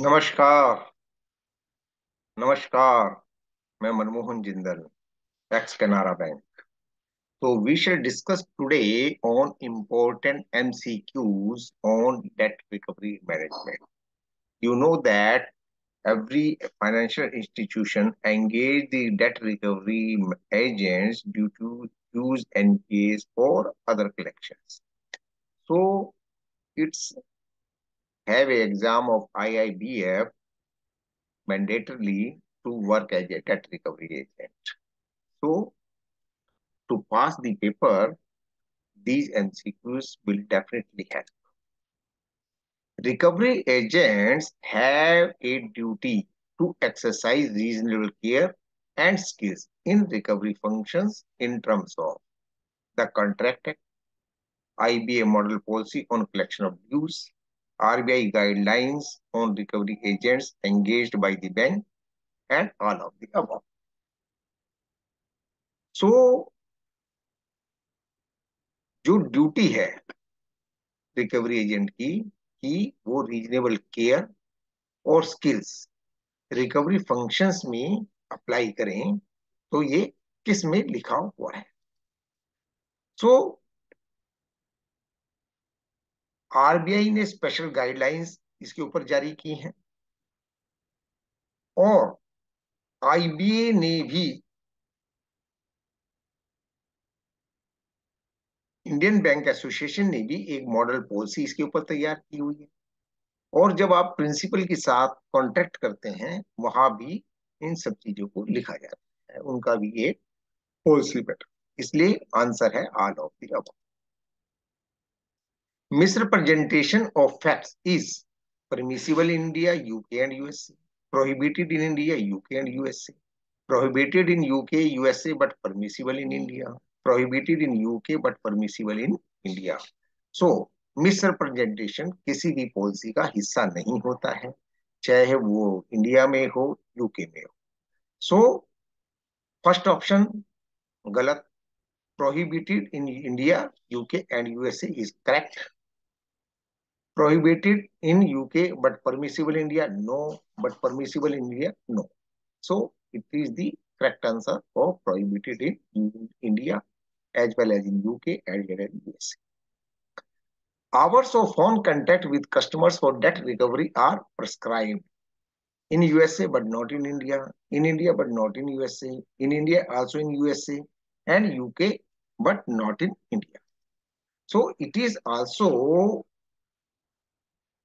नमस्कार। नमस्कार। मैं Manmohan Jindal, x Canara bank. So we shall discuss today on important MCQs on debt recovery management. You know that every financial institution engage the debt recovery agents due to use NPAs or other collections. So it's have a exam of IIBF mandatorily to work as a debt recovery agent. So to pass the paper, these MCQs will definitely help. Recovery agents have a duty to exercise reasonable care and skills in recovery functions in terms of the Contract Act, IBA model policy on collection of dues, RBI guidelines on recovery agents engaged by the bank, and all of the above. So, जो duty है recovery agent की कि वो reasonable care और skills recovery functions में apply करें, तो ये किस में लिखा हुआ है? सो आरबीआई ने स्पेशल गाइडलाइंस इसके ऊपर जारी की हैं और आईबीए ने भी इंडियन बैंक एसोसिएशन ने भी एक मॉडल पॉलिसी इसके ऊपर तैयार की हुई है। और जब आप प्रिंसिपल के साथ कॉन्ट्रैक्ट करते हैं वहां भी इन सब चीजों को लिखा जाता है, उनका भी एक पॉलिसी पैटर्न। इसलिए आंसर है all of the above. Misrepresentation of facts is permissible in India, UK and USA, prohibited in India, UK and USA, prohibited in UK, USA but permissible in India, prohibited in UK but permissible in India. So, misrepresentation किसी भी policy का हिस्सा नहीं होता है, चाहे वो India में हो यूके में हो। सो फर्स्ट ऑप्शन गलत, prohibited in India UK and USA is correct. Prohibited in UK but permissible in India? No. But permissible in India? No. So it is the correct answer of prohibited in India as well as in UK as well as US. Hours of phone contact with customers for debt recovery are prescribed in USA but not in India but not in USA, in India also in USA, and UK but not in India. So it is also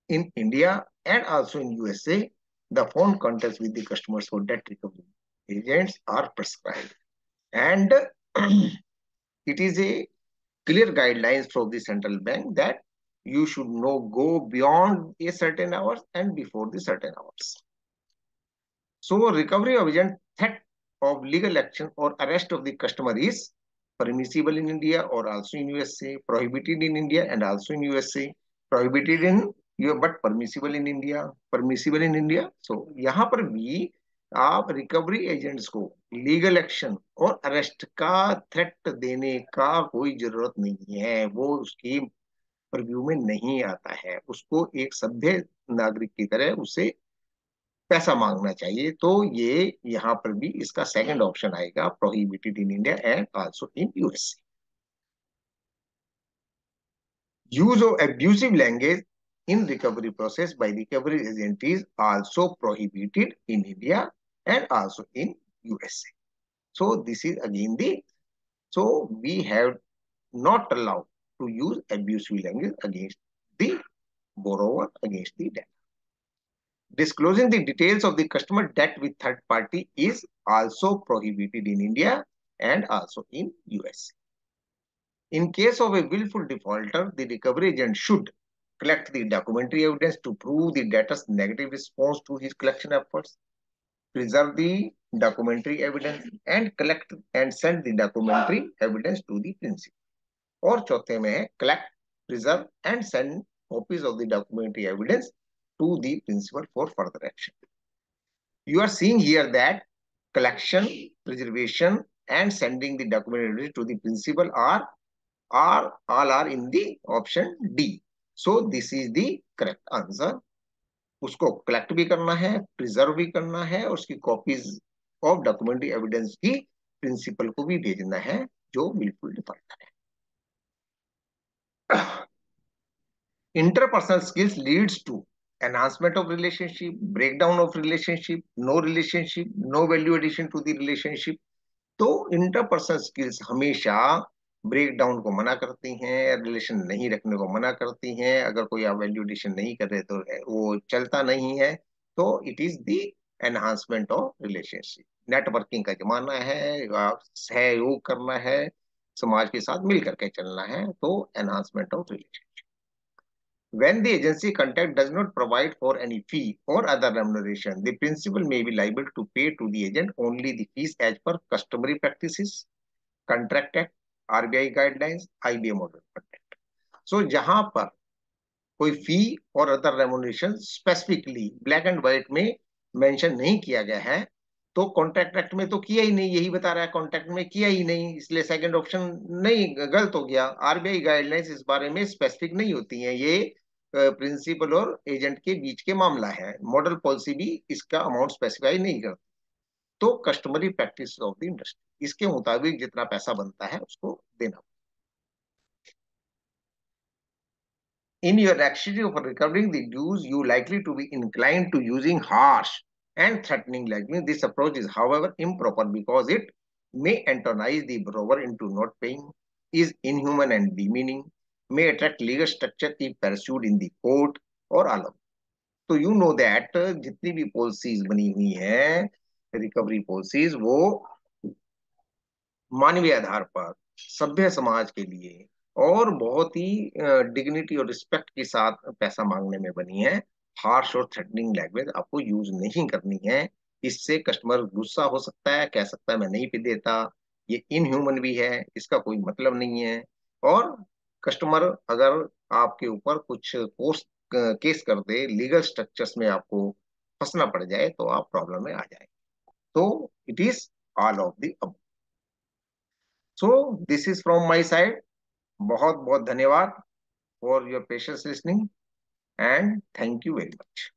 in India and also in USA, the phone contacts with the customers for debt recovery agents are prescribed. And it is a clear guidelines from the central bank that you should not go beyond a certain hours and before the certain hours. So recovery of agent threat of legal action or arrest of the customer is permissible in India or also in USA, prohibited in India and also in USA, prohibited in but permissible in India, permissible in India. So यहाँ पर भी आप recovery agents को legal action और arrest का threat देने का कोई जरूरत नहीं है, वो उसकी प्रीव्यू में नहीं आता है। उसको एक सभ्य नागरिक की तरह उसे पैसा मांगना चाहिए। तो ये यहाँ पर भी इसका सेकंड ऑप्शन आएगा, prohibited in India and also in USA. Use of abusive language in recovery process by recovery agent is also prohibited in India and also in USA. So this is again so we have not allowed to use abusive language against the borrower, against the debt. Disclosing the details of the customer debt with third party is also prohibited in India and also in USA. In case of a willful defaulter, the recovery agent should collect the documentary evidence to prove the debtor's negative response to his collection efforts, preserve the documentary evidence, and collect and send the documentary evidence to the principal. और चौथे में है collect, preserve, and send copies of the documentary evidence to the principal for further action. You are seeing here that collection, preservation, and sending the documentary evidence to the principal are all are in the option D. So this is the correct answer. उसको collect भी करना है, preserve भी करना है, और उसकी copies of documentary evidence की प्रिंसिपल को भी भेजना है, जो बिल्कुल डिफरेंट है। Interpersonal skills leads to enhancement of relationship, breakdown of relationship, no value addition to the relationship. तो इंटरपर्सनल स्किल्स हमेशा ब्रेक डाउन को मना करती हैं, रिलेशन नहीं रखने को मना करती हैं। अगर कोई आप वैल्यू एडिशन नहीं कर रहे तो वो चलता नहीं है। तो it is the enhancement of relationship. Networking का जमाना है, आप सहयोग करना है, समाज के साथ मिल करके चलना है, तो enhancement of relation. When the agency contact does not provide for any fee or other remuneration, the principal may be liable to pay to the agent only the fees as per customary practices, Contract Act, RBI guidelines, IBA model contract. So जहां पर कोई फी और other remuneration specifically black and white में mention नहीं किया गया है, तो कॉन्ट्रैक्ट एक्ट में तो किया ही नहीं, यही बता रहा है कॉन्ट्रैक्ट में किया ही नहीं, इसलिए सेकंड ऑप्शन नहीं, गलत हो गया। आरबीआई गाइडलाइंस इस बारे में स्पेसिफिक नहीं होती हैं, ये प्रिंसिपल और एजेंट के बीच के मामला है। मॉडल पॉलिसी भी इसका अमाउंट स्पेसिफाई नहीं करती। तो customary practice of the industry, इसके मुताबिक जितना पैसा बनता है उसको देना। In your activity of recovering the dues, you likely to be inclined to using harsh and threatening language. This approach is, however, improper because it may antagonize the borrower into not paying, is inhuman and demeaning, may attract legal structure if pursued in the court or all of. तो you know that जितनी भी policies बनी हुई हैं, recovery policies, वो मानवीय आधार पर सभ्य समाज के लिए और बहुत ही डिग्निटी और रिस्पेक्ट के साथ पैसा मांगने में बनी है। हार्श और थ्रेटनिंग लैंग्वेज आपको यूज नहीं करनी है। इससे कस्टमर गुस्सा हो सकता है, कह सकता है मैं नहीं पे देता, ये इनह्यूमन भी है, इसका कोई मतलब नहीं है। और कस्टमर अगर आपके ऊपर कुछ कोर्स केस कर दे, लीगल स्ट्रक्चर्स में आपको फंसना पड़ जाए, तो आप प्रॉब्लम में आ जाए। तो it is all of the. So this is from my side. बहुत बहुत धन्यवाद for your patience listening and thank you very much.